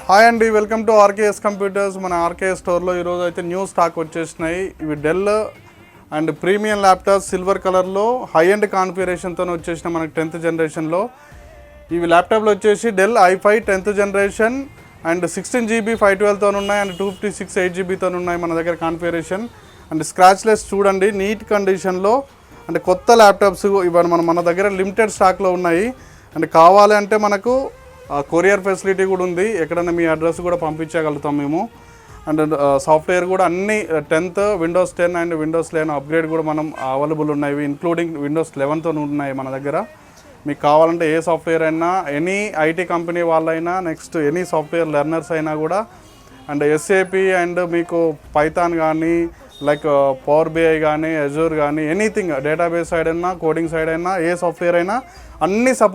Hi అండి, welcome to RKS computers. మన RKS స్టోర్లో ఈరోజు అయితే న్యూ స్టాక్ వచ్చేసినాయి. ఇవి Dell and premium laptop silver కలర్లో హై ఎండ్ కాన్ఫిగరేషన్తో వచ్చేసిన మనకి 10th జనరేషన్లో. ఇవి ల్యాప్టాప్లు వచ్చేసి del i5 10th generation and 16GB 512తో ఉన్నాయి అండ్ 256 8GBతో ఉన్నాయి మన దగ్గర కాన్ఫిగరేషన్. అండ్ స్క్రాచ్లెస్ చూడండి, నీట్ కండిషన్లో అంటే కొత్త ల్యాప్టాప్స్ ఇవాళ మన దగ్గర లిమిటెడ్ స్టాక్లో ఉన్నాయి. అండ్ కావాలి అంటే మనకు కొరియర్ ఫెసిలిటీ కూడా ఉంది, ఎక్కడైనా మీ అడ్రస్ కూడా పంపించగలుగుతాం మేము. అండ్ సాఫ్ట్వేర్ కూడా అన్ని 10th Windows 10 and Windows 11 upgrade కూడా మనం అవైలబుల్ ఉన్నాయి, ఇంక్లూడింగ్ విండోస్ 11తో ఉన్నాయి మన దగ్గర. మీకు కావాలంటే ఏ సాఫ్ట్వేర్ అయినా, ఎనీ ఐటీ కంపెనీ వాళ్ళైనా, నెక్స్ట్ ఎనీ సాఫ్ట్వేర్ లెర్నర్స్ అయినా కూడా, అండ్ ఎస్ఏపి అండ్ మీకు పైథాన్ కానీ లైక్ పవర్ బిఐ కానీ అజూర్ కానీ ఎనీథింగ్ డేటాబేస్ సైడ్ అయినా కోడింగ్ సైడ్ అయినా ఏ సాఫ్ట్వేర్ అయినా అన్ని